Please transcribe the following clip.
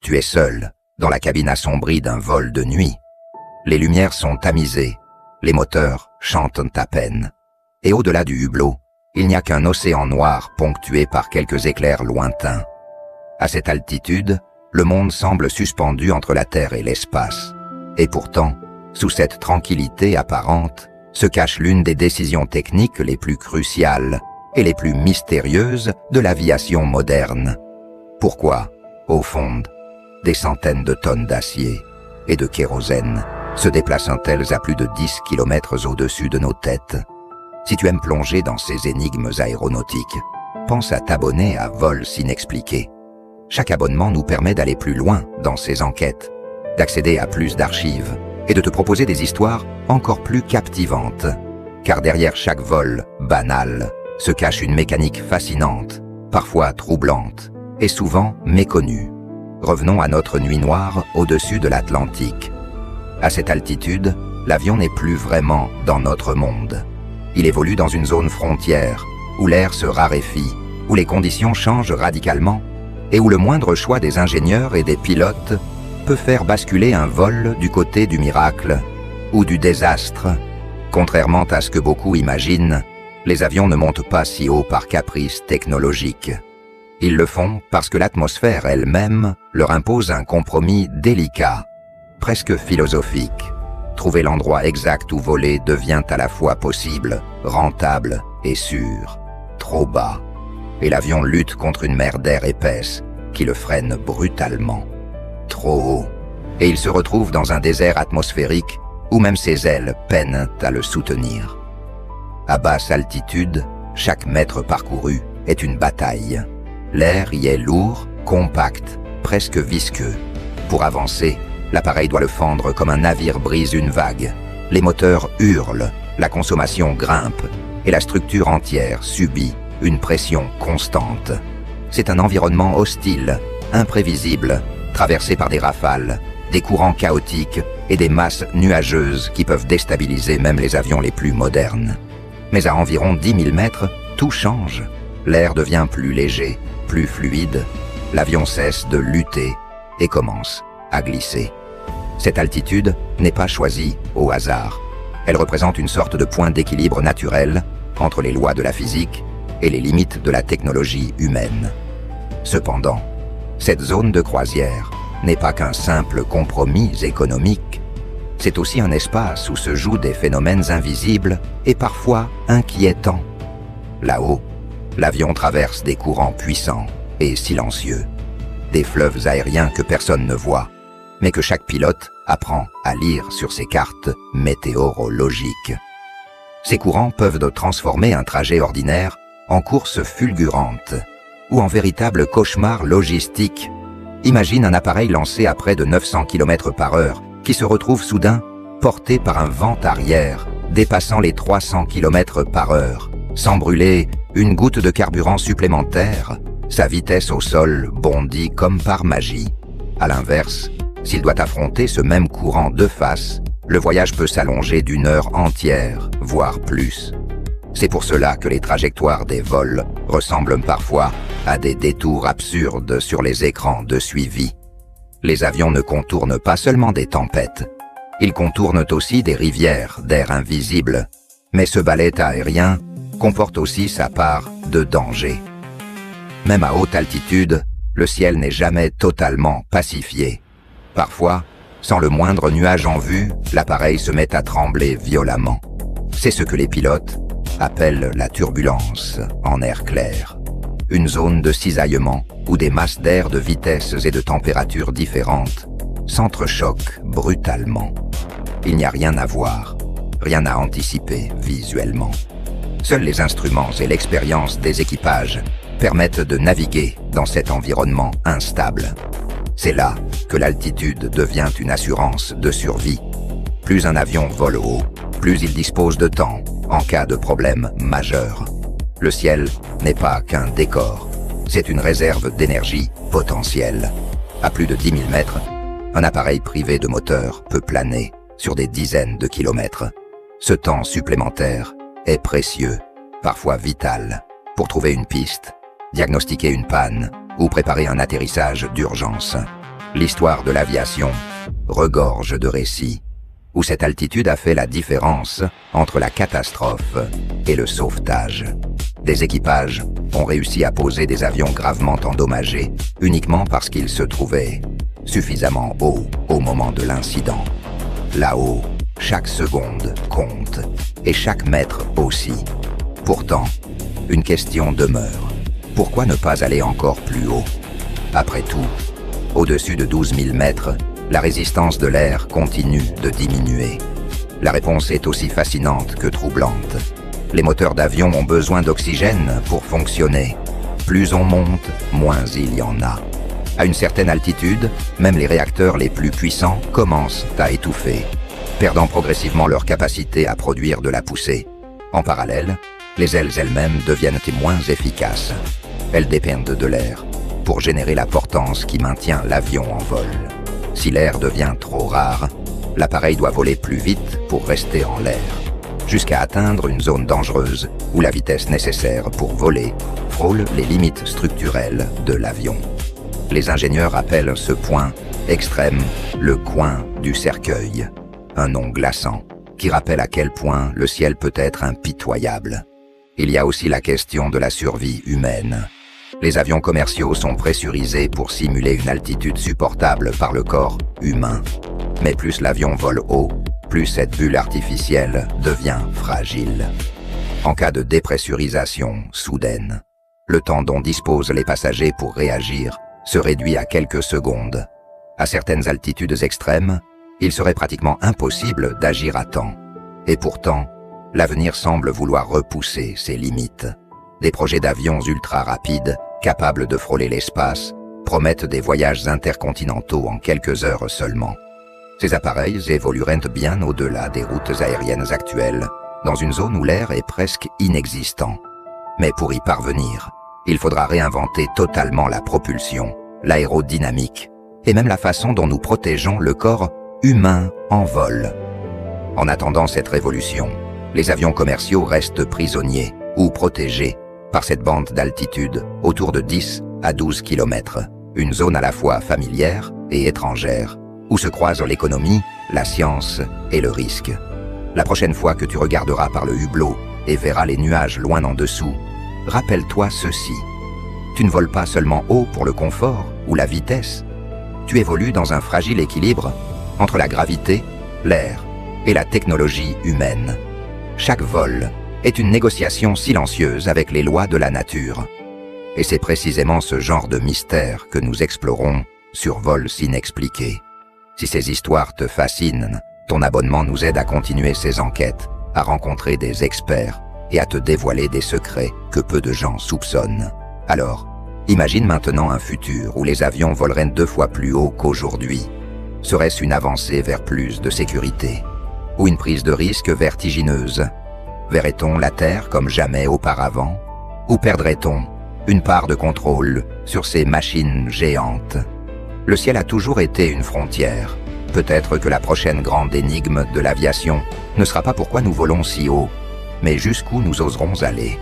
Tu es seul, dans la cabine assombrie d'un vol de nuit. Les lumières sont tamisées, les moteurs chantent à peine. Et au-delà du hublot, il n'y a qu'un océan noir ponctué par quelques éclairs lointains. À cette altitude, le monde semble suspendu entre la Terre et l'espace. Et pourtant, sous cette tranquillité apparente, se cache l'une des décisions techniques les plus cruciales et les plus mystérieuses de l'aviation moderne. Pourquoi, au fond, des centaines de tonnes d'acier et de kérosène se déplacent-elles à plus de 10 km au-dessus de nos têtes? Si tu aimes plonger dans ces énigmes aéronautiques, pense à t'abonner à Vols inexpliqués. Chaque abonnement nous permet d'aller plus loin dans ces enquêtes, d'accéder à plus d'archives et de te proposer des histoires encore plus captivantes. Car derrière chaque vol banal se cache une mécanique fascinante, parfois troublante et souvent méconnue. Revenons à notre nuit noire au-dessus de l'Atlantique. À cette altitude, l'avion n'est plus vraiment dans notre monde. Il évolue dans une zone frontière, où l'air se raréfie, où les conditions changent radicalement, et où le moindre choix des ingénieurs et des pilotes peut faire basculer un vol du côté du miracle ou du désastre. Contrairement à ce que beaucoup imaginent, les avions ne montent pas si haut par caprice technologique. Ils le font parce que l'atmosphère elle-même leur impose un compromis délicat, presque philosophique. Trouver l'endroit exact où voler devient à la fois possible, rentable et sûr. Trop bas, et l'avion lutte contre une mer d'air épaisse qui le freine brutalement. Trop haut, et il se retrouve dans un désert atmosphérique où même ses ailes peinent à le soutenir. À basse altitude, chaque mètre parcouru est une bataille. L'air y est lourd, compact, presque visqueux. Pour avancer, l'appareil doit le fendre comme un navire brise une vague. Les moteurs hurlent, la consommation grimpe, et la structure entière subit une pression constante. C'est un environnement hostile, imprévisible, traversé par des rafales, des courants chaotiques et des masses nuageuses qui peuvent déstabiliser même les avions les plus modernes. Mais à environ 10 000 mètres, tout change. L'air devient plus léger, plus fluide, l'avion cesse de lutter et commence à glisser. Cette altitude n'est pas choisie au hasard. Elle représente une sorte de point d'équilibre naturel entre les lois de la physique et les limites de la technologie humaine. Cependant, cette zone de croisière n'est pas qu'un simple compromis économique. C'est aussi un espace où se jouent des phénomènes invisibles et parfois inquiétants. Là-haut, l'avion traverse des courants puissants et silencieux, des fleuves aériens que personne ne voit, mais que chaque pilote apprend à lire sur ses cartes météorologiques. Ces courants peuvent transformer un trajet ordinaire en course fulgurante ou en véritable cauchemar logistique. Imagine un appareil lancé à près de 900 km/h qui se retrouve soudain porté par un vent arrière dépassant les 300 km/h. Sans brûler une goutte de carburant supplémentaire, sa vitesse au sol bondit comme par magie. À l'inverse, s'il doit affronter ce même courant de face, le voyage peut s'allonger d'une heure entière, voire plus. C'est pour cela que les trajectoires des vols ressemblent parfois à des détours absurdes sur les écrans de suivi. Les avions ne contournent pas seulement des tempêtes, ils contournent aussi des rivières d'air invisible. Mais ce ballet aérien comporte aussi sa part de danger. Même à haute altitude, le ciel n'est jamais totalement pacifié. Parfois, sans le moindre nuage en vue, l'appareil se met à trembler violemment. C'est ce que les pilotes appellent la turbulence en air clair. Une zone de cisaillement où des masses d'air de vitesses et de températures différentes s'entrechoquent brutalement. Il n'y a rien à voir, rien à anticiper visuellement. Seuls les instruments et l'expérience des équipages permettent de naviguer dans cet environnement instable. C'est là que l'altitude devient une assurance de survie. Plus un avion vole haut, plus il dispose de temps en cas de problème majeur. Le ciel n'est pas qu'un décor, c'est une réserve d'énergie potentielle. À plus de 10 000 mètres, un appareil privé de moteur peut planer sur des dizaines de kilomètres. Ce temps supplémentaire est précieux, parfois vital, pour trouver une piste, diagnostiquer une panne ou préparer un atterrissage d'urgence. L'histoire de l'aviation regorge de récits où cette altitude a fait la différence entre la catastrophe et le sauvetage. Des équipages ont réussi à poser des avions gravement endommagés uniquement parce qu'ils se trouvaient suffisamment haut au moment de l'incident. Là-haut, chaque seconde compte, et chaque mètre aussi. Pourtant, une question demeure. Pourquoi ne pas aller encore plus haut? Après tout, au-dessus de 12 000 mètres, la résistance de l'air continue de diminuer. La réponse est aussi fascinante que troublante. Les moteurs d'avion ont besoin d'oxygène pour fonctionner. Plus on monte, moins il y en a. À une certaine altitude, même les réacteurs les plus puissants commencent à étouffer, perdant progressivement leur capacité à produire de la poussée. En parallèle, les ailes elles-mêmes deviennent moins efficaces. Elles dépendent de l'air pour générer la portance qui maintient l'avion en vol. Si l'air devient trop rare, l'appareil doit voler plus vite pour rester en l'air, jusqu'à atteindre une zone dangereuse où la vitesse nécessaire pour voler frôle les limites structurelles de l'avion. Les ingénieurs appellent ce point extrême le coin du cercueil, un nom glaçant qui rappelle à quel point le ciel peut être impitoyable. Il y a aussi la question de la survie humaine. Les avions commerciaux sont pressurisés pour simuler une altitude supportable par le corps humain. Mais plus l'avion vole haut, plus cette bulle artificielle devient fragile. En cas de dépressurisation soudaine, le temps dont disposent les passagers pour réagir se réduit à quelques secondes. À certaines altitudes extrêmes, il serait pratiquement impossible d'agir à temps. Et pourtant, l'avenir semble vouloir repousser ses limites. Des projets d'avions ultra rapides, capables de frôler l'espace, promettent des voyages intercontinentaux en quelques heures seulement. Ces appareils évolueraient bien au-delà des routes aériennes actuelles, dans une zone où l'air est presque inexistant. Mais pour y parvenir, il faudra réinventer totalement la propulsion, l'aérodynamique, et même la façon dont nous protégeons le corps humain en vol. En attendant cette révolution, les avions commerciaux restent prisonniers ou protégés par cette bande d'altitude autour de 10 à 12 km, une zone à la fois familière et étrangère, où se croisent l'économie, la science et le risque. La prochaine fois que tu regarderas par le hublot et verras les nuages loin en dessous, rappelle-toi ceci. Tu ne voles pas seulement haut pour le confort ou la vitesse. Tu évolues dans un fragile équilibre entre la gravité, l'air et la technologie humaine. Chaque vol est une négociation silencieuse avec les lois de la nature. Et c'est précisément ce genre de mystère que nous explorons sur Vols Inexpliqués. Si ces histoires te fascinent, ton abonnement nous aide à continuer ces enquêtes, à rencontrer des experts et à te dévoiler des secrets que peu de gens soupçonnent. Alors, imagine maintenant un futur où les avions voleraient 2 fois plus haut qu'aujourd'hui. Serait-ce une avancée vers plus de sécurité? Ou une prise de risque vertigineuse? Verrait-on la Terre comme jamais auparavant? Ou perdrait-on une part de contrôle sur ces machines géantes? Le ciel a toujours été une frontière. Peut-être que la prochaine grande énigme de l'aviation ne sera pas pourquoi nous volons si haut, mais jusqu'où nous oserons aller.